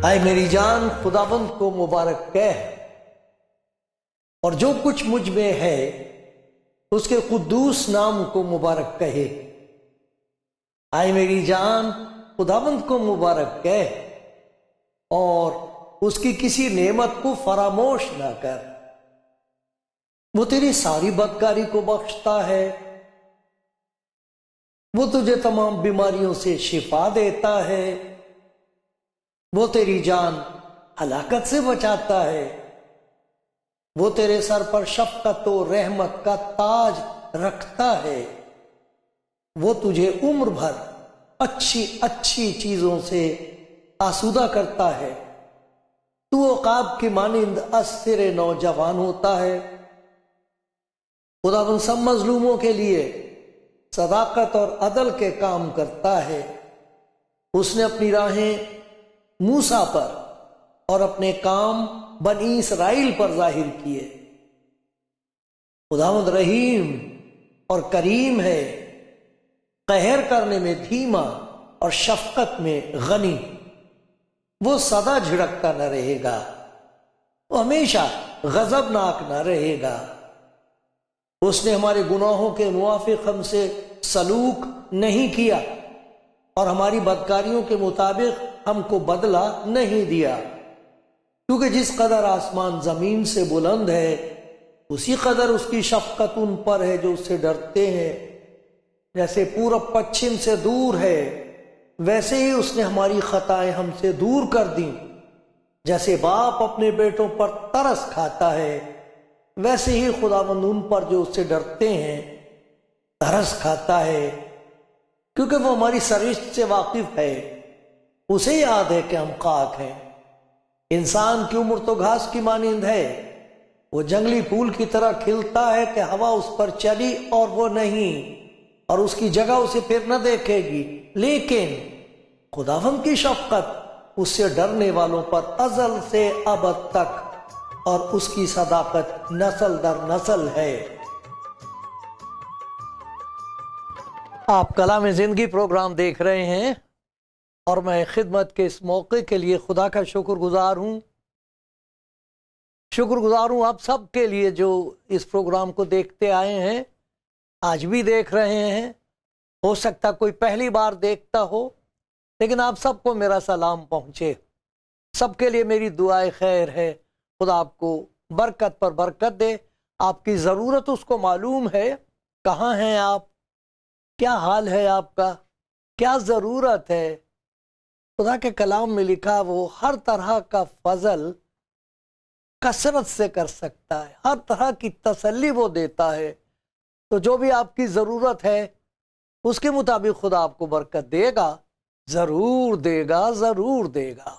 اے میری جان خداوند کو مبارک کہہ، اور جو کچھ مجھ میں ہے اس کے قدوس نام کو مبارک کہے۔ اے میری جان خداوند کو مبارک کہہ، اور اس کی کسی نعمت کو فراموش نہ کر۔ وہ تیری ساری بدکاری کو بخشتا ہے، وہ تجھے تمام بیماریوں سے شفا دیتا ہے، وہ تیری جان ہلاکت سے بچاتا ہے، وہ تیرے سر پر شفقت و رحمت کا تاج رکھتا ہے، وہ تجھے عمر بھر اچھی اچھی چیزوں سے آسودہ کرتا ہے، تو عقاب کی مانند اسر نوجوان ہوتا ہے۔ خداوند سب مظلوموں کے لیے صداقت اور عدل کے کام کرتا ہے۔ اس نے اپنی راہیں موسیٰ پر اور اپنے کام بنی اسرائیل پر ظاہر کیے۔ خداوند رحیم اور کریم ہے، قہر کرنے میں دھیما اور شفقت میں غنی۔ وہ سدا جھڑکتا نہ رہے گا، وہ ہمیشہ غضبناک نہ رہے گا۔ اس نے ہمارے گناہوں کے موافق ہم سے سلوک نہیں کیا، اور ہماری بدکاریوں کے مطابق ہم کو بدلہ نہیں دیا، کیونکہ جس قدر آسمان زمین سے بلند ہے اسی قدر اس کی شفقت ان پر ہے جو اس سے ڈرتے ہیں۔ جیسے پورب پچھم سے دور ہے، ویسے ہی اس نے ہماری خطائیں ہم سے دور کر دیں۔ جیسے باپ اپنے بیٹوں پر ترس کھاتا ہے، ویسے ہی خداوند ان پر جو اس سے ڈرتے ہیں ترس کھاتا ہے، کیونکہ وہ ہماری سرشت سے واقف ہے۔ اسے یاد ہے کہ ہم خاک ہیں۔ انسان کی عمر تو گھاس کی مانند ہے، وہ جنگلی پھول کی طرح کھلتا ہے کہ ہوا اس پر چلی اور وہ نہیں، اور اس کی جگہ اسے پھر نہ دیکھے گی۔ لیکن خداوند کی شفقت اس سے ڈرنے والوں پر ازل سے ابد تک، اور اس کی صداقت نسل در نسل ہے۔ آپ کلام زندگی پروگرام دیکھ رہے ہیں، اور میں خدمت کے اس موقع کے لیے خدا کا شکر گزار ہوں آپ سب کے لیے جو اس پروگرام کو دیکھتے آئے ہیں، آج بھی دیکھ رہے ہیں۔ ہو سکتا کوئی پہلی بار دیکھتا ہو، لیکن آپ سب کو میرا سلام پہنچے۔ سب کے لیے میری دعائے خیر ہے۔ خدا آپ کو برکت پر برکت دے۔ آپ کی ضرورت اس کو معلوم ہے۔ کہاں ہیں آپ؟ کیا حال ہے آپ کا؟ کیا ضرورت ہے؟ خدا کے کلام میں لکھا وہ ہر طرح کا فضل کثرت سے کر سکتا ہے، ہر طرح کی تسلی وہ دیتا ہے۔ تو جو بھی آپ کی ضرورت ہے اس کے مطابق خدا آپ کو برکت دے گا، ضرور دے گا، ضرور دے گا۔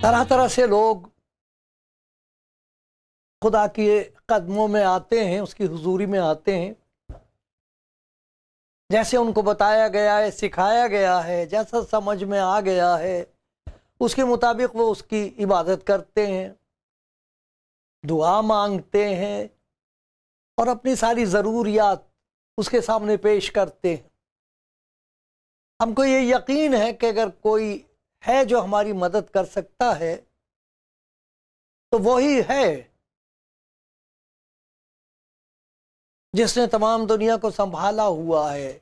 طرح طرح سے لوگ خدا کے قدموں میں آتے ہیں، اس کی حضوری میں آتے ہیں، جیسے ان کو بتایا گیا ہے، سکھایا گیا ہے، جیسا سمجھ میں آ گیا ہے، اس کے مطابق وہ اس کی عبادت کرتے ہیں، دعا مانگتے ہیں، اور اپنی ساری ضروریات اس کے سامنے پیش کرتے ہیں۔ ہم کو یہ یقین ہے کہ اگر کوئی ہے جو ہماری مدد کر سکتا ہے تو وہی ہے جس نے تمام دنیا کو سنبھالا ہوا ہے۔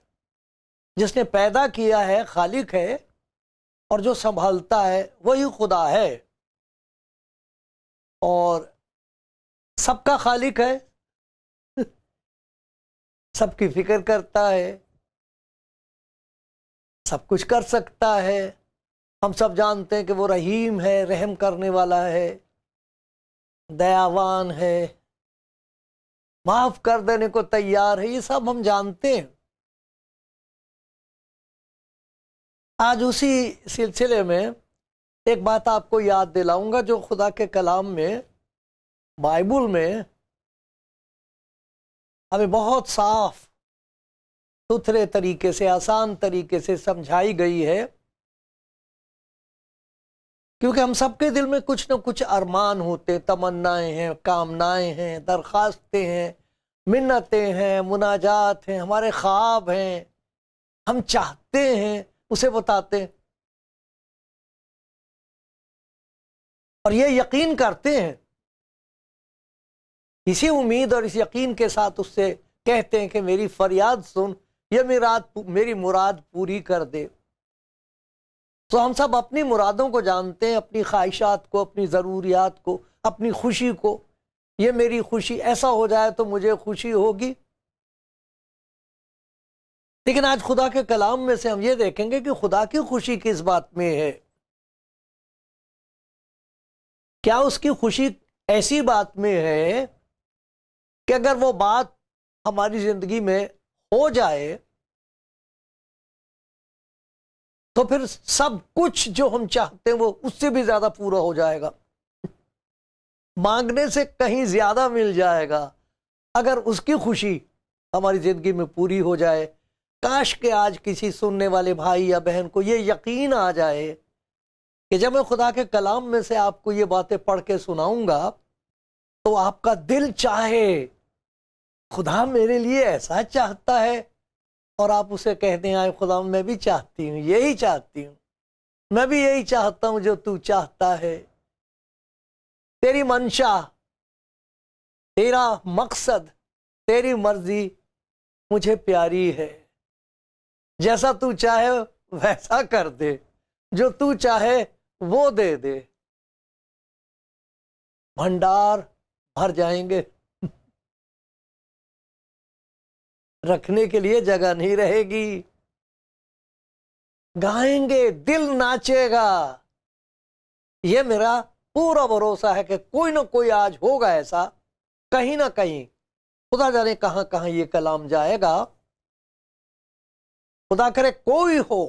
جس نے پیدا کیا ہے خالق ہے، اور جو سنبھالتا ہے وہی خدا ہے، اور سب کا خالق ہے، سب کی فکر کرتا ہے، سب کچھ کر سکتا ہے۔ ہم سب جانتے ہیں کہ وہ رحیم ہے، رحم کرنے والا ہے، دیاوان ہے، معاف کر دینے کو تیار ہے، یہ سب ہم جانتے ہیں۔ آج اسی سلسلے میں ایک بات آپ کو یاد دلاؤں گا جو خدا کے کلام میں، بائبل میں ہمیں بہت صاف ستھرے طریقے سے، آسان طریقے سے سمجھائی گئی ہے، کیونکہ ہم سب کے دل میں کچھ نہ کچھ ارمان ہوتے، تمنائیں ہیں، کامنائیں ہیں، درخواستیں ہیں، منتیں ہیں، مناجات ہیں، ہمارے خواب ہیں، ہم چاہتے ہیں، اسے بتاتے ہیں، اور یہ یقین کرتے ہیں، اسی امید اور اس یقین کے ساتھ اس سے کہتے ہیں کہ میری فریاد سن، یہ میری مراد پوری کر دے۔ تو ہم سب اپنی مرادوں کو جانتے ہیں، اپنی خواہشات کو، اپنی ضروریات کو، اپنی خوشی کو، یہ میری خوشی، ایسا ہو جائے تو مجھے خوشی ہوگی۔ لیکن آج خدا کے کلام میں سے ہم یہ دیکھیں گے کہ خدا کی خوشی کس بات میں ہے۔ کیا اس کی خوشی ایسی بات میں ہے کہ اگر وہ بات ہماری زندگی میں ہو جائے تو پھر سب کچھ جو ہم چاہتے ہیں وہ اس سے بھی زیادہ پورا ہو جائے گا، مانگنے سے کہیں زیادہ مل جائے گا، اگر اس کی خوشی ہماری زندگی میں پوری ہو جائے۔ کاش کہ آج کسی سننے والے بھائی یا بہن کو یہ یقین آ جائے کہ جب میں خدا کے کلام میں سے آپ کو یہ باتیں پڑھ کے سناؤں گا تو آپ کا دل چاہے، خدا میرے لیے ایسا چاہتا ہے، اور آپ اسے کہتے ہیں آئے خدا میں بھی چاہتی ہوں، یہی چاہتی ہوں، میں بھی یہی چاہتا ہوں جو تو چاہتا ہے، تیری منشا، تیرا مقصد، تیری مرضی مجھے پیاری ہے، جیسا تو چاہے ویسا کر دے، جو تو چاہے وہ دے دے، بھنڈار بھر جائیں گے، رکھنے کے لیے جگہ نہیں رہے گی، گائیں گے، دل ناچے گا۔ یہ میرا پورا بھروسہ ہے کہ کوئی نہ کوئی آج ہوگا ایسا، کہیں نہ کہیں، خدا جانے کہاں کہاں یہ کلام جائے گا۔ خدا کرے کوئی ہو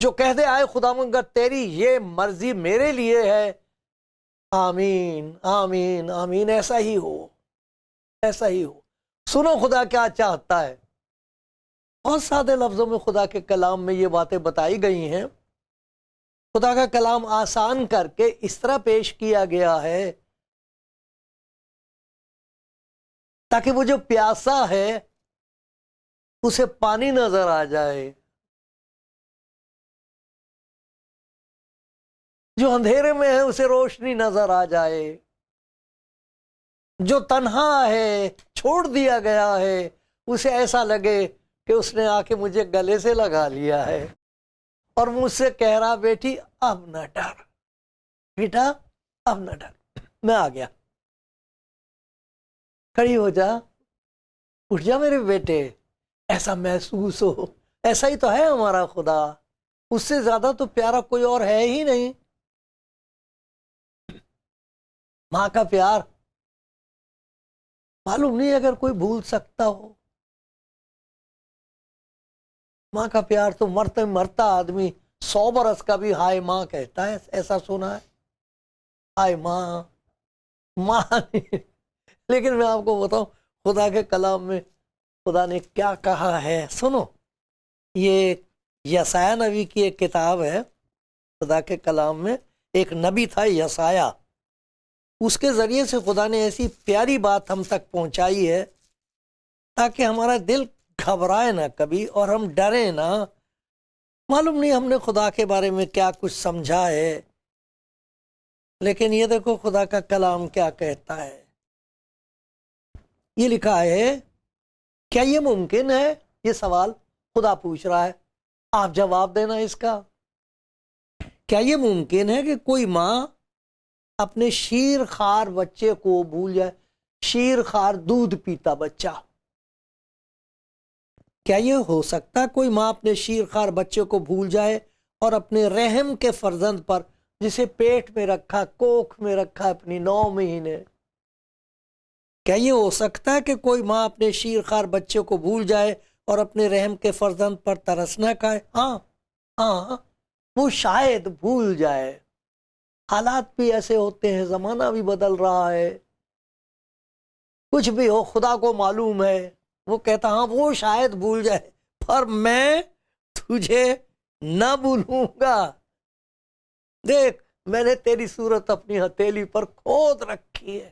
جو کہہ دے آئے خدا مگر تیری یہ مرضی میرے لیے ہے، آمین آمین آمین، ایسا ہی ہو، ایسا ہی ہو۔ سنو خدا کیا چاہتا ہے۔ بہت سادے لفظوں میں خدا کے کلام میں یہ باتیں بتائی گئی ہیں۔ خدا کا کلام آسان کر کے اس طرح پیش کیا گیا ہے تاکہ وہ جو پیاسا ہے اسے پانی نظر آ جائے، جو اندھیرے میں ہے اسے روشنی نظر آ جائے، جو تنہا ہے، چھوڑ دیا گیا ہے، اسے ایسا لگے کہ اس نے آ کے مجھے گلے سے لگا لیا ہے اور مجھ سے کہہ رہا بیٹی اب نہ ڈر، بیٹا اب نہ ڈر، میں آ گیا، کھڑی ہو جا، اٹھ جا میرے بیٹے، ایسا محسوس ہو۔ ایسا ہی تو ہے ہمارا خدا، اس سے زیادہ تو پیارا کوئی اور ہے ہی نہیں۔ ماں کا پیار معلوم نہیں اگر کوئی بھول سکتا ہو، ماں کا پیار تو مرتے مرتا آدمی 100 برس کا بھی ہائے ماں کہتا ہے، ایسا سنا ہے، ہائے ماں، ماں نہیں۔ لیکن میں آپ کو بتاؤں خدا کے کلام میں خدا نے کیا کہا ہے، سنو، یہ یسایہ نبی کی ایک کتاب ہے، خدا کے کلام میں ایک نبی تھا یسایہ، اس کے ذریعے سے خدا نے ایسی پیاری بات ہم تک پہنچائی ہے تاکہ ہمارا دل گھبرائے نہ کبھی اور ہم ڈریں نہ۔ معلوم نہیں ہم نے خدا کے بارے میں کیا کچھ سمجھا ہے، لیکن یہ دیکھو خدا کا کلام کیا کہتا ہے۔ یہ لکھا ہے، کیا یہ ممکن ہے، یہ سوال خدا پوچھ رہا ہے، آپ جواب دینا اس کا۔ کیا یہ ممکن ہے کہ کوئی ماں اپنے شیر خوار بچے کو بھول جائے؟ شیر خوار دودھ پیتا بچہ، کیا یہ ہو سکتا کوئی ماں اپنے شیر خوار بچے کو بھول جائے اور اپنے رحم کے فرزند پر، جسے پیٹ میں رکھا، کوکھ میں رکھا اپنی 9 مہینے، کیا یہ ہو سکتا ہے کہ کوئی ماں اپنے شیر خوار بچے کو بھول جائے اور اپنے رحم کے فرزند پر ترس نہ کھائے؟ ہاں ہاں، وہ شاید بھول جائے۔ حالات بھی ایسے ہوتے ہیں، زمانہ بھی بدل رہا ہے، کچھ بھی ہو خدا کو معلوم ہے۔ وہ کہتا ہاں وہ شاید بھول جائے، پر میں تجھے نہ بھولوں گا۔ دیکھ، میں نے تیری صورت اپنی ہتھیلی پر کھود رکھی ہے۔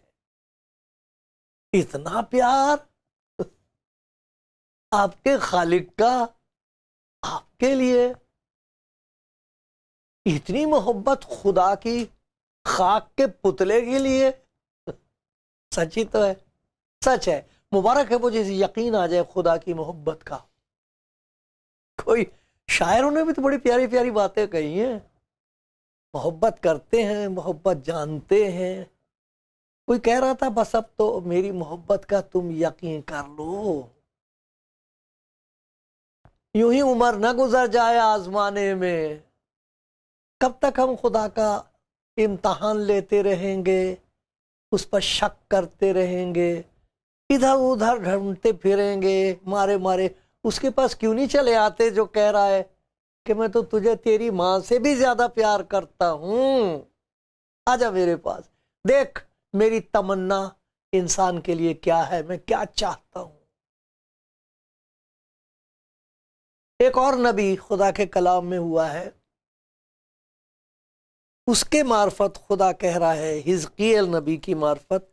اتنا پیار آپ کے خالق کا آپ کے لیے، اتنی محبت خدا کی خاک کے پتلے کے لیے، سچ ہی تو ہے، سچ ہے۔ مبارک ہے وہ جسے یقین آ جائے خدا کی محبت کا۔ کوئی شاعروں نے بھی تو بڑی پیاری پیاری باتیں کہی ہیں، محبت کرتے ہیں، محبت جانتے ہیں۔ کوئی کہہ رہا تھا بس اب تو میری محبت کا تم یقین کر لو، یوں ہی عمر نہ گزر جائے آزمانے میں۔ کب تک ہم خدا کا امتحان لیتے رہیں گے، اس پر شک کرتے رہیں گے، ادھر ادھر ڈھونڈتے پھریں گے مارے مارے؟ اس کے پاس کیوں نہیں چلے آتے جو کہہ رہا ہے کہ میں تو تجھے تیری ماں سے بھی زیادہ پیار کرتا ہوں، آجا میرے پاس، دیکھ میری تمنا انسان کے لیے کیا ہے، میں کیا چاہتا ہوں۔ ایک اور نبی خدا کے کلام میں ہوا ہے، اس کے معرفت خدا کہہ رہا ہے، حزقیل نبی کی معرفت،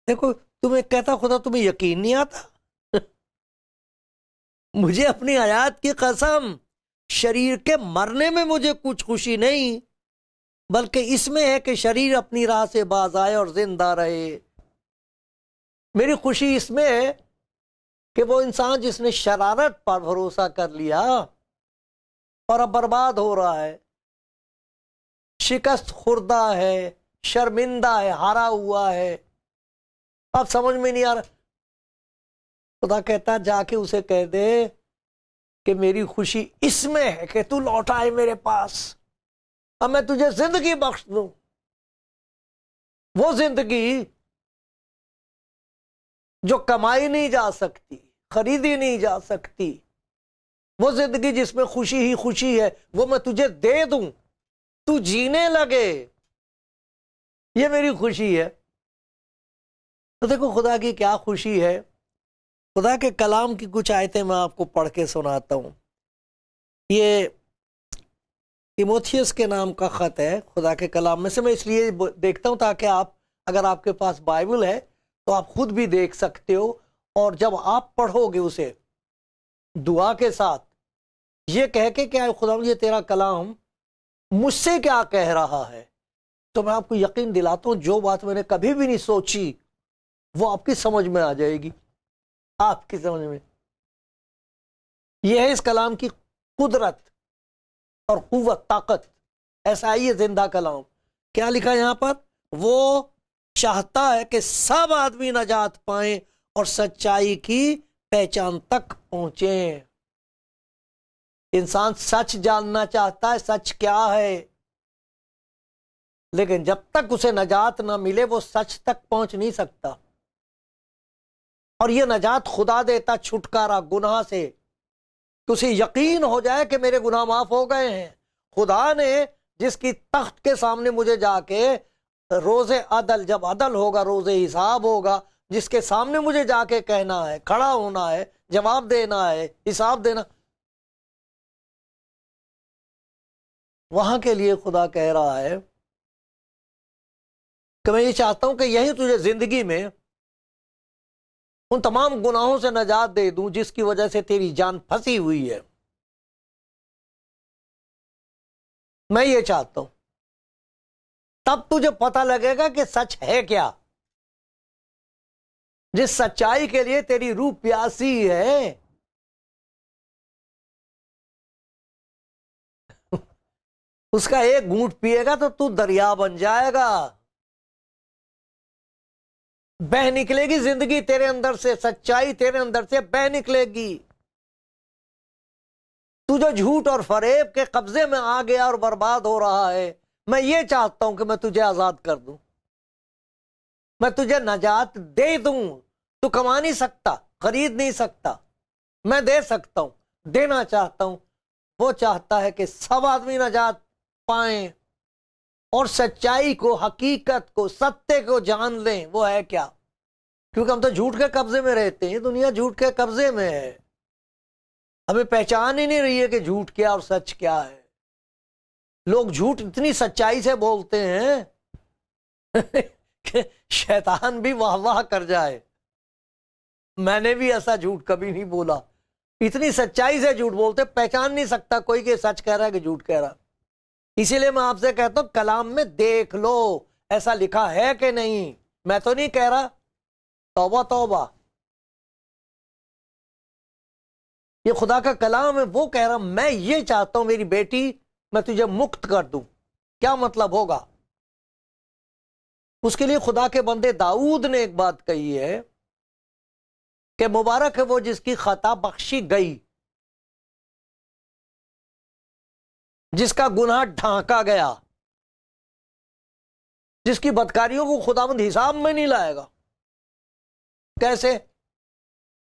دیکھو تمہیں کہتا خدا تمہیں یقین نہیں آتا؟ مجھے اپنی حیات کی قسم، شریر کے مرنے میں مجھے کچھ خوشی نہیں، بلکہ اس میں ہے کہ شریر اپنی راہ سے باز آئے اور زندہ رہے۔ میری خوشی اس میں ہے کہ وہ انسان جس نے شرارت پر بھروسہ کر لیا اور اب برباد ہو رہا ہے، شکست خوردہ ہے، شرمندہ ہے، ہارا ہوا ہے، اب سمجھ میں نہیں آ رہا، خدا کہتا جا کے اسے کہہ دے کہ میری خوشی اس میں ہے کہ تو لوٹ آئے میرے پاس، اب میں تجھے زندگی بخش دوں، وہ زندگی جو کمائی نہیں جا سکتی، خریدی نہیں جا سکتی، وہ زندگی جس میں خوشی ہی خوشی ہے، وہ میں تجھے دے دوں، تو جینے لگے، یہ میری خوشی ہے۔ تو دیکھو خدا کی کیا خوشی ہے۔ خدا کے کلام کی کچھ آیتیں میں آپ کو پڑھ کے سناتا ہوں۔ یہ تیموتھیوس کے نام کا خط ہے، خدا کے کلام میں سے میں اس لیے دیکھتا ہوں تاکہ آپ، اگر آپ کے پاس بائبل ہے تو آپ خود بھی دیکھ سکتے ہو، اور جب آپ پڑھو گے اسے دعا کے ساتھ یہ کہہ کے کہ اے خدا یہ تیرا کلام مجھ سے کیا کہہ رہا ہے، تو میں آپ کو یقین دلاتا ہوں جو بات میں نے کبھی بھی نہیں سوچی وہ آپ کی سمجھ میں آ جائے گی، آپ کی سمجھ میں۔ یہ ہے اس کلام کی قدرت اور قوت، طاقت، ایسا ہی ہے زندہ کلام۔ کیا لکھا یہاں پر؟ وہ چاہتا ہے کہ سب آدمی نجات پائیں اور سچائی کی پہچان تک پہنچیں۔ انسان سچ جاننا چاہتا ہے، سچ کیا ہے، لیکن جب تک اسے نجات نہ ملے وہ سچ تک پہنچ نہیں سکتا۔ اور یہ نجات خدا دیتا، چھٹکارا گناہ سے، تو اسے یقین ہو جائے کہ میرے گناہ معاف ہو گئے ہیں۔ خدا نے جس کی تخت کے سامنے مجھے جا کے روز عدل، جب عدل ہوگا روز حساب ہوگا، جس کے سامنے مجھے جا کے کہنا ہے، کھڑا ہونا ہے، جواب دینا ہے، حساب دینا، وہاں کے لیے خدا کہہ رہا ہے کہ میں یہ چاہتا ہوں کہ یہی تجھے زندگی میں ان تمام گناہوں سے نجات دے دوں جس کی وجہ سے تیری جان پھنسی ہوئی ہے۔ میں یہ چاہتا ہوں، تب تجھے پتہ لگے گا کہ سچ ہے کیا، جس سچائی کے لیے تیری روح پیاسی ہے اس کا ایک گھونٹ پیے گا تو دریا بن جائے گا، بہ نکلے گی زندگی تیرے اندر سے، سچائی تیرے اندر سے بہ نکلے گی۔ تو جو جھوٹ اور فریب کے قبضے میں آ گیا اور برباد ہو رہا ہے، میں یہ چاہتا ہوں کہ میں تجھے آزاد کر دوں، میں تجھے نجات دے دوں۔ تو کما نہیں سکتا، خرید نہیں سکتا، میں دے سکتا ہوں، دینا چاہتا ہوں۔ وہ چاہتا ہے کہ سب آدمی نجات پائیں اور سچائی کو، حقیقت کو، ستیہ کو جان لیں۔ وہ ہے کیا؟ کیونکہ ہم تو جھوٹ کے قبضے میں رہتے ہیں، دنیا جھوٹ کے قبضے میں ہے، ہمیں پہچان ہی نہیں رہی ہے کہ جھوٹ کیا اور سچ کیا ہے۔ لوگ جھوٹ اتنی سچائی سے بولتے ہیں کہ شیطان بھی واہ واہ کر جائے۔ میں نے بھی ایسا جھوٹ کبھی نہیں بولا، اتنی سچائی سے جھوٹ بولتے، پہچان نہیں سکتا کوئی کہ سچ کہہ رہا ہے کہ جھوٹ کہہ رہا۔ اسی لیے میں آپ سے کہتا ہوں کلام میں دیکھ لو ایسا لکھا ہے کہ نہیں۔ میں تو نہیں کہہ رہا، توبہ توبہ، یہ خدا کا کلام ہے، وہ کہہ رہا میں یہ چاہتا ہوں میری بیٹی میں تجھے مکت کر دوں۔ کیا مطلب ہوگا؟ اس کے لیے خدا کے بندے داؤد نے ایک بات کہی ہے کہ مبارک ہے وہ جس کی خطا بخشی گئی، جس کا گناہ ڈھانکا گیا، جس کی بدکاریوں کو خداوند حساب میں نہیں لائے گا۔ کیسے؟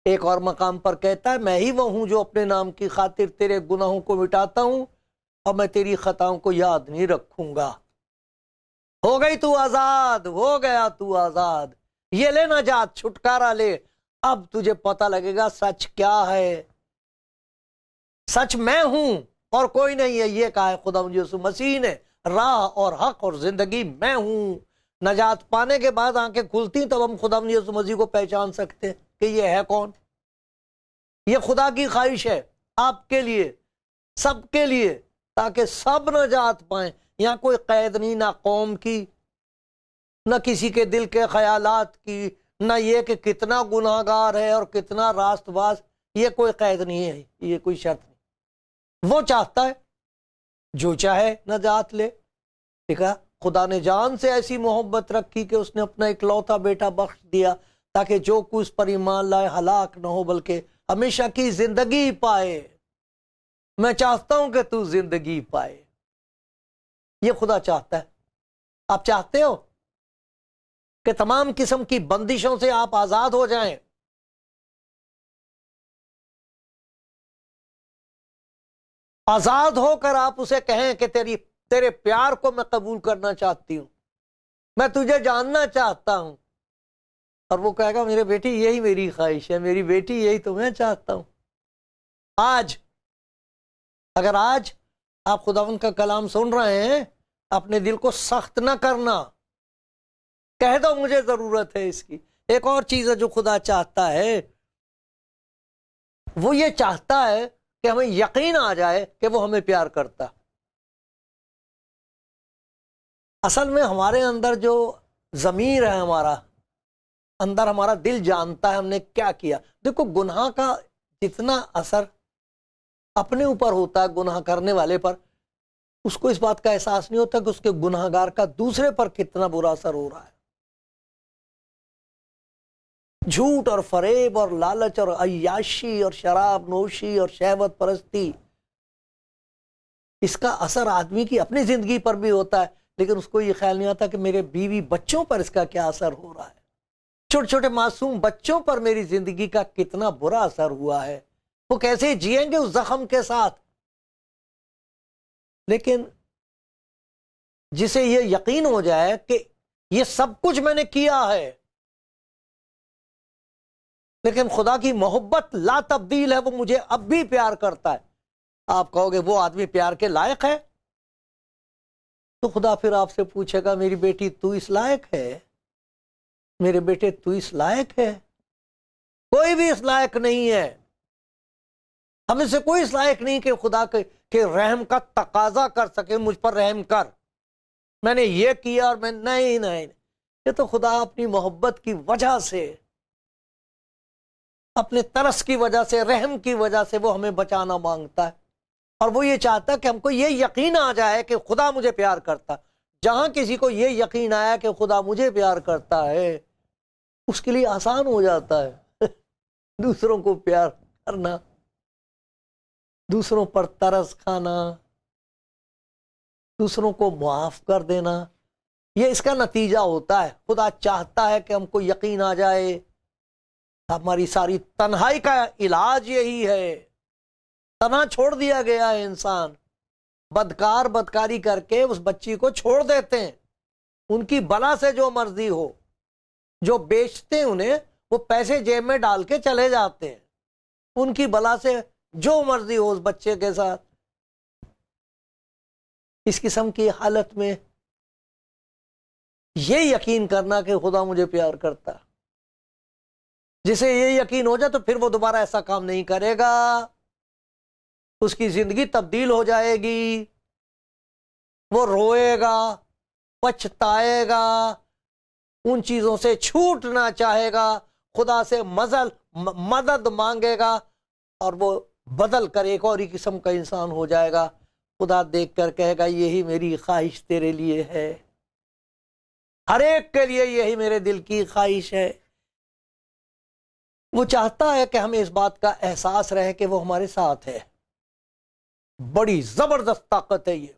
ایک اور مقام پر کہتا ہے میں ہی وہ ہوں جو اپنے نام کی خاطر تیرے گناہوں کو مٹاتا ہوں اور میں تیری خطاؤں کو یاد نہیں رکھوں گا۔ ہو گئی تو آزاد، ہو گیا تو آزاد، یہ لے نجات، چھٹکارا لے۔ اب تجھے پتہ لگے گا سچ کیا ہے۔ سچ میں ہوں اور کوئی نہیں ہے، یہ کہا ہے خداوند یسوع مسیح نے، راہ اور حق اور زندگی میں ہوں۔ نجات پانے کے بعد آنکھیں کھلتی تب ہم خداوند یسوع مسیح کو پہچان سکتے کہ یہ ہے کون۔ یہ خدا کی خواہش ہے آپ کے لیے، سب کے لیے، تاکہ سب نجات پائیں۔ یہاں کوئی قید نہیں، نہ قوم کی، نہ کسی کے دل کے خیالات کی، نہ یہ کہ کتنا گناہ گار ہے اور کتنا راست باز، یہ کوئی قید نہیں ہے، یہ کوئی شرط نہیں۔ وہ چاہتا ہے جو چاہے نجات لے۔ دیکھا خدا نے جان سے ایسی محبت رکھی کہ اس نے اپنا اکلوتا بیٹا بخش دیا تاکہ جو کوئی اس پر ایمان لائے ہلاک نہ ہو بلکہ ہمیشہ کی زندگی پائے۔ میں چاہتا ہوں کہ تو زندگی پائے، یہ خدا چاہتا ہے۔ آپ چاہتے ہو کہ تمام قسم کی بندشوں سے آپ آزاد ہو جائیں؟ آزاد ہو کر آپ اسے کہیں کہ تیرے پیار کو میں قبول کرنا چاہتی ہوں، میں تجھے جاننا چاہتا ہوں، اور وہ کہے گا میرے بیٹی یہی میری خواہش ہے، میری بیٹی یہی تو میں چاہتا ہوں۔ اگر آج آپ خداوند کا کلام سن رہے ہیں، اپنے دل کو سخت نہ کرنا، کہہ دو مجھے ضرورت ہے اس کی۔ ایک اور چیز ہے جو خدا چاہتا ہے، وہ یہ چاہتا ہے کہ ہمیں یقین آ جائے کہ وہ ہمیں پیار کرتا۔ اصل میں ہمارے اندر جو ضمیر ہے، ہمارا اندر ہمارا دل جانتا ہے ہم نے کیا کیا۔ دیکھو گناہ کا جتنا اثر اپنے اوپر ہوتا ہے گناہ کرنے والے پر، اس کو اس بات کا احساس نہیں ہوتا کہ اس کے گناہ گار کا دوسرے پر کتنا برا اثر ہو رہا ہے۔ جھوٹ اور فریب اور لالچ اور عیاشی اور شراب نوشی اور شہوت پرستی، اس کا اثر آدمی کی اپنی زندگی پر بھی ہوتا ہے، لیکن اس کو یہ خیال نہیں آتا کہ میرے بیوی بچوں پر اس کا کیا اثر ہو رہا ہے، چھوٹے چھوٹے معصوم بچوں پر میری زندگی کا کتنا برا اثر ہوا ہے، وہ کیسے جئیں گے اس زخم کے ساتھ۔ لیکن جسے یہ یقین ہو جائے کہ یہ سب کچھ میں نے کیا ہے، لیکن خدا کی محبت لا تبدیل ہے، وہ مجھے اب بھی پیار کرتا ہے، آپ کہو گے وہ آدمی پیار کے لائق ہے؟ تو خدا پھر آپ سے پوچھے گا میری بیٹی تو اس لائق ہے؟ میرے بیٹے تو اس لائق ہے؟ کوئی بھی اس لائق نہیں ہے۔ ہمیں سے کوئی اس لائق نہیں کہ خدا کے رحم کا تقاضا کر سکے، مجھ پر رحم کر، میں نے یہ کیا اور میں نہیں۔ یہ تو خدا اپنی محبت کی وجہ سے، اپنے ترس کی وجہ سے، رحم کی وجہ سے وہ ہمیں بچانا مانگتا ہے۔ اور وہ یہ چاہتا ہے کہ ہم کو یہ یقین آ جائے کہ خدا مجھے پیار کرتا. جہاں کسی کو یہ یقین آیا کہ خدا مجھے پیار کرتا ہے، اس کے لیے آسان ہو جاتا ہے دوسروں کو پیار کرنا، دوسروں پر ترس کھانا، دوسروں کو معاف کر دینا. یہ اس کا نتیجہ ہوتا ہے. خدا چاہتا ہے کہ ہم کو یقین آ جائے. ہماری ساری تنہائی کا علاج یہی ہے. تنہا چھوڑ دیا گیا ہے انسان. بدکار بدکاری کر کے اس بچی کو چھوڑ دیتے ہیں. ان کی بلا سے جو مرضی ہو. جو بیچتے ہیں انہیں، وہ پیسے جیب میں ڈال کے چلے جاتے ہیں. ان کی بلا سے جو مرضی ہو اس بچے کے ساتھ. اس قسم کی حالت میں یہ یقین کرنا کہ خدا مجھے پیار کرتا، جسے یہ یقین ہو جائے تو پھر وہ دوبارہ ایسا کام نہیں کرے گا. اس کی زندگی تبدیل ہو جائے گی. وہ روئے گا، پچھتائے گا، ان چیزوں سے چھوٹنا چاہے گا، خدا سے مدد مانگے گا، اور وہ بدل کر ایک اور ہی قسم کا انسان ہو جائے گا. خدا دیکھ کر کہے گا یہی میری خواہش تیرے لیے ہے. ہر ایک کے لیے یہی میرے دل کی خواہش ہے. وہ چاہتا ہے کہ ہمیں اس بات کا احساس رہے کہ وہ ہمارے ساتھ ہے. بڑی زبردست طاقت ہے یہ.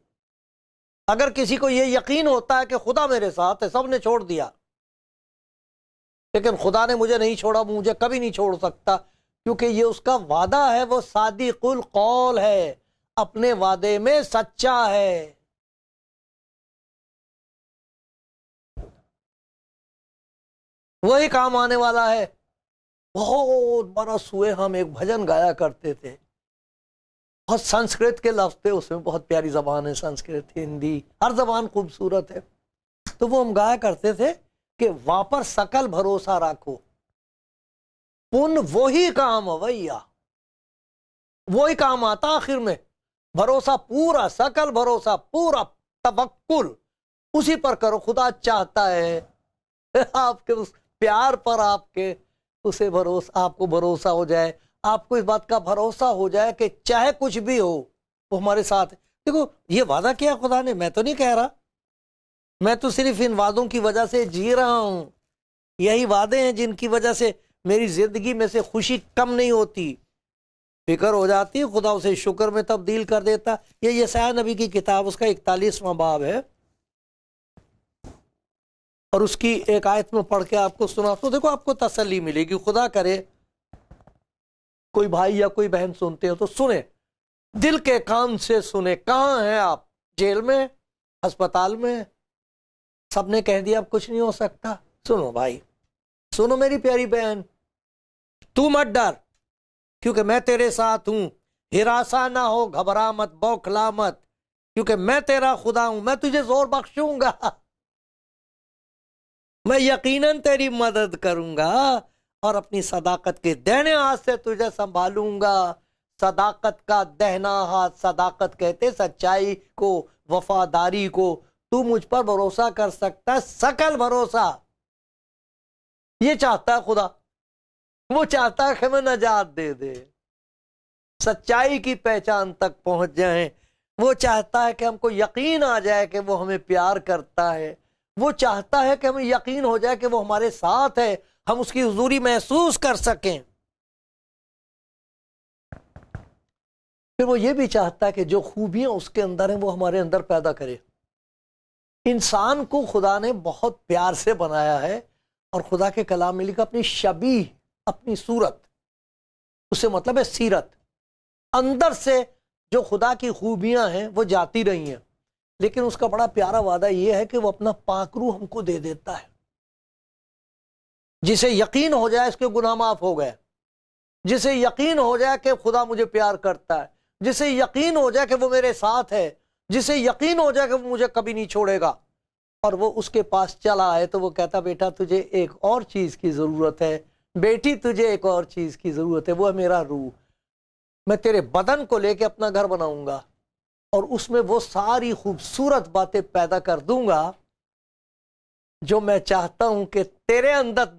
اگر کسی کو یہ یقین ہوتا ہے کہ خدا میرے ساتھ ہے، سب نے چھوڑ دیا لیکن خدا نے مجھے نہیں چھوڑا، مجھے کبھی نہیں چھوڑ سکتا، کیونکہ یہ اس کا وعدہ ہے. وہ صادق القول ہے، اپنے وعدے میں سچا ہے. وہی کام آنے والا ہے. بہت برس ہوئے ہم ایک بھجن گایا کرتے تھے، بہت سنسکرت کے لفظ تھے اس میں. بہت پیاری زبان ہے سنسکرت، ہندی، ہر زبان خوبصورت ہے. تو وہ ہم گایا کرتے تھے کہ واپر سکل بھروسہ رکھو، پن وہی کام ہویا، وہی کام آتا آخر میں. بھروسہ پورا، سکل بھروسہ پورا، توکل اسی پر کرو. خدا چاہتا ہے آپ کے اس پیار پر، آپ کے اسے بھروسہ، آپ کو بھروسہ ہو جائے، آپ کو اس بات کا بھروسہ ہو جائے کہ چاہے کچھ بھی ہو وہ ہمارے ساتھ. دیکھو یہ وعدہ کیا خدا نے، میں تو نہیں کہہ رہا، میں تو صرف ان وعدوں کی وجہ سے جی رہا ہوں. یہی وعدے ہیں جن کی وجہ سے میری زندگی میں سے خوشی کم نہیں ہوتی، فکر ہو جاتی، خدا اسے شکر میں تبدیل کر دیتا. یہ یسعیاہ نبی کی کتاب، اس کا 41واں باب ہے، اور اس کی ایک آیت میں پڑھ کے آپ کو سنا تو دیکھو آپ کو تسلی ملے گی. خدا کرے کوئی بھائی یا کوئی بہن سنتے ہو تو سنیں، دل کے کان سے سنیں. کہاں ہیں آپ؟ جیل میں، ہسپتال میں، سب نے کہہ دیا اب کچھ نہیں ہو سکتا. سنو بھائی، سنو میری پیاری بہن، تو مت ڈر، کیونکہ میں تیرے ساتھ ہوں. ہراساں نہ ہو، گھبرا مت، بوکھلا مت، کیونکہ میں تیرا خدا ہوں. میں تجھے زور بخشوں گا، میں یقیناً تیری مدد کروں گا، اور اپنی صداقت کے دہنے ہاتھ سے تجھے سنبھالوں گا. صداقت کا دہنا ہاتھ، صداقت کہتے سچائی کو، وفاداری کو. تو مجھ پر بھروسہ کر سکتا ہے، سکل بھروسہ. یہ چاہتا ہے خدا. وہ چاہتا ہے کہ ہمیں نجات دے دے، سچائی کی پہچان تک پہنچ جائیں. وہ چاہتا ہے کہ ہم کو یقین آ جائے کہ وہ ہمیں پیار کرتا ہے. وہ چاہتا ہے کہ ہمیں یقین ہو جائے کہ وہ ہمارے ساتھ ہے، ہم اس کی حضوری محسوس کر سکیں. پھر وہ یہ بھی چاہتا ہے کہ جو خوبیاں اس کے اندر ہیں وہ ہمارے اندر پیدا کرے. انسان کو خدا نے بہت پیار سے بنایا ہے، اور خدا کے کلام میں لکھا اپنی شبیہ، اپنی صورت، اس سے مطلب ہے سیرت. اندر سے جو خدا کی خوبیاں ہیں وہ جاتی رہی ہیں، لیکن اس کا بڑا پیارا وعدہ یہ ہے کہ وہ اپنا پاک روح ہم کو دے دیتا ہے. جسے یقین ہو جائے اس کے گناہ معاف ہو گئے، جسے یقین ہو جائے کہ خدا مجھے پیار کرتا ہے، جسے یقین ہو جائے کہ وہ میرے ساتھ ہے، جسے یقین ہو جائے کہ وہ مجھے کبھی نہیں چھوڑے گا، اور وہ اس کے پاس چلا آئے تو وہ کہتا بیٹا تجھے ایک اور چیز کی ضرورت ہے، بیٹی تجھے ایک اور چیز کی ضرورت ہے، وہ ہے میرا روح. میں تیرے بدن کو لے کے اپنا گھر بناؤں گا، اور اس میں وہ ساری خوبصورت باتیں پیدا کر دوں گا جو میں چاہتا ہوں کہ تیرے اندر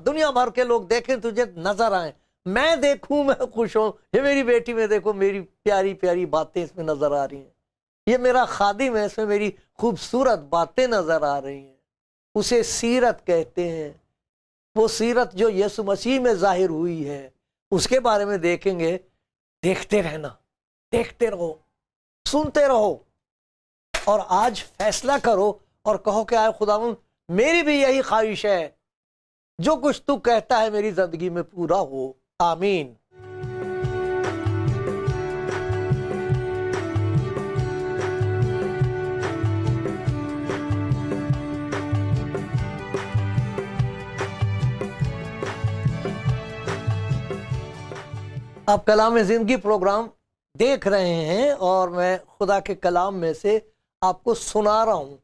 دنیا بھر کے لوگ دیکھیں، تجھے نظر آئیں. میں دیکھوں میں خوش ہوں. یہ میری بیٹی میں دیکھو میری پیاری پیاری باتیں اس میں نظر آ رہی ہیں. یہ میرا خادم ہے، اس میں میری خوبصورت باتیں نظر آ رہی ہیں. اسے سیرت کہتے ہیں. وہ سیرت جو یسوع مسیح میں ظاہر ہوئی ہے اس کے بارے میں دیکھیں گے. دیکھتے رہنا، دیکھتے رہو، سنتے رہو، اور آج فیصلہ کرو اور کہو کہ آئے خداوند میری بھی یہی خواہش ہے، جو کچھ تو کہتا ہے میری زندگی میں پورا ہو. آمین. آپ کلام زندگی پروگرام دیکھ رہے ہیں اور میں خدا کے کلام میں سے آپ کو سنا رہا ہوں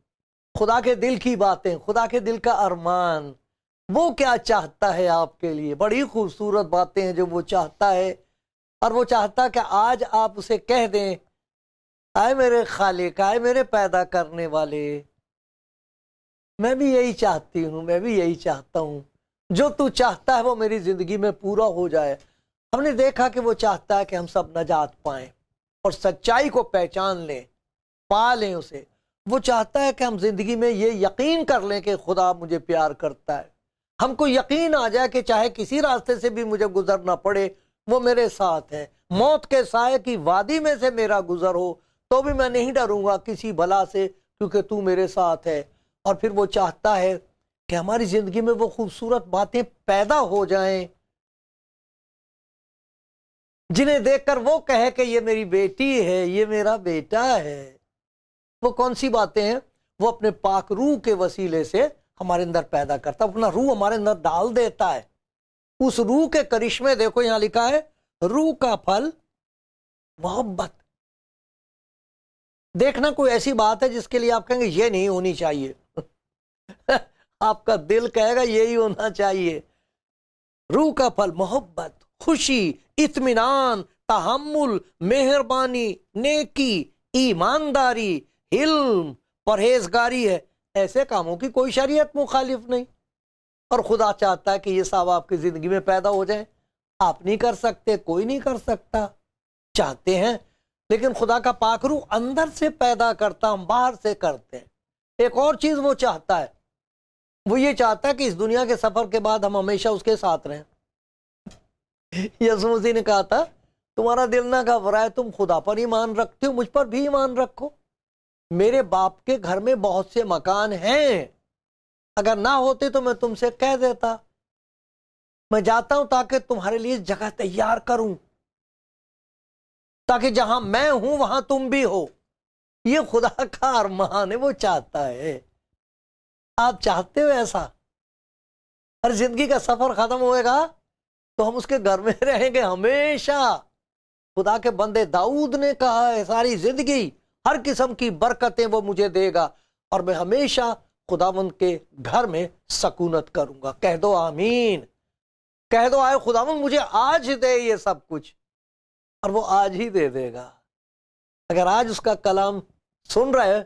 خدا کے دل کی باتیں، خدا کے دل کا ارمان. وہ کیا چاہتا ہے آپ کے لیے؟ بڑی خوبصورت باتیں ہیں جو وہ چاہتا ہے، اور وہ چاہتا ہے کہ آج آپ اسے کہہ دیں آئے میرے خالق، آئے میرے پیدا کرنے والے، میں بھی یہی چاہتی ہوں، میں بھی یہی چاہتا ہوں، جو تو چاہتا ہے وہ میری زندگی میں پورا ہو جائے. ہم نے دیکھا کہ وہ چاہتا ہے کہ ہم سب نجات پائیں اور سچائی کو پہچان لیں، پا لیں اسے. وہ چاہتا ہے کہ ہم زندگی میں یہ یقین کر لیں کہ خدا مجھے پیار کرتا ہے. ہم کو یقین آ جائے کہ چاہے کسی راستے سے بھی مجھے گزرنا پڑے وہ میرے ساتھ ہے. موت کے سائے کی وادی میں سے میرا گزر ہو تو بھی میں نہیں ڈروں گا کسی بلا سے، کیونکہ تو میرے ساتھ ہے. اور پھر وہ چاہتا ہے کہ ہماری زندگی میں وہ خوبصورت باتیں پیدا ہو جائیں جنہیں دیکھ کر وہ کہے کہ یہ میری بیٹی ہے، یہ میرا بیٹا ہے. وہ کون سی باتیں ہیں؟ وہ اپنے پاک روح کے وسیلے سے ہمارے اندر پیدا کرتا ہے، اپنا روح ہمارے اندر ڈال دیتا ہے. اس روح کے کرشمے دیکھو یہاں لکھا ہے روح کا پھل محبت. دیکھنا کوئی ایسی بات ہے جس کے لیے آپ کہیں گے یہ نہیں ہونی چاہیے آپ کا دل کہے گا یہی ہونا چاہیے. روح کا پھل محبت، خوشی، اطمینان، تحمل، مہربانی، نیکی، ایمانداری، علم، پرہیزگاری ہے. ایسے کاموں کی کوئی شریعت مخالف نہیں. اور خدا چاہتا ہے کہ یہ سب آپ کی زندگی میں پیدا ہو جائیں. آپ نہیں کر سکتے، کوئی نہیں کر سکتا. چاہتے ہیں لیکن خدا کا پاک روح اندر سے پیدا کرتا، ہم باہر سے کرتے ہیں. ایک اور چیز وہ چاہتا ہے، وہ یہ چاہتا ہے کہ اس دنیا کے سفر کے بعد ہم ہمیشہ اس کے ساتھ رہیں. یسوع مسیح نے کہا تھا تمہارا دل نہ گھبرائے، تم خدا پر ایمان رکھتے ہو، مجھ پر بھی ایمان رکھو. میرے باپ کے گھر میں بہت سے مکان ہیں، اگر نہ ہوتے تو میں تم سے کہہ دیتا. میں جاتا ہوں تاکہ تمہارے لیے جگہ تیار کروں، تاکہ جہاں میں ہوں وہاں تم بھی ہو. یہ خدا کا ارمان ہے، وہ چاہتا ہے. آپ چاہتے ہو ایسا؟ ہر زندگی کا سفر ختم ہوئے گا تو ہم اس کے گھر میں رہیں گے ہمیشہ. خدا کے بندے داؤد نے کہا ہے ساری زندگی ہر قسم کی برکتیں وہ مجھے دے گا اور میں ہمیشہ خداوند کے گھر میں سکونت کروں گا. کہہ دو آمین. کہہ دو آئے خداوند مجھے آج دے یہ سب کچھ، اور وہ آج ہی دے دے گا. اگر آج اس کا کلام سن رہے،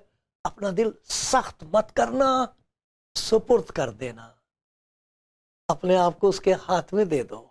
اپنا دل سخت مت کرنا، سپرد کر دینا، اپنے آپ کو اس کے ہاتھ میں دے دو.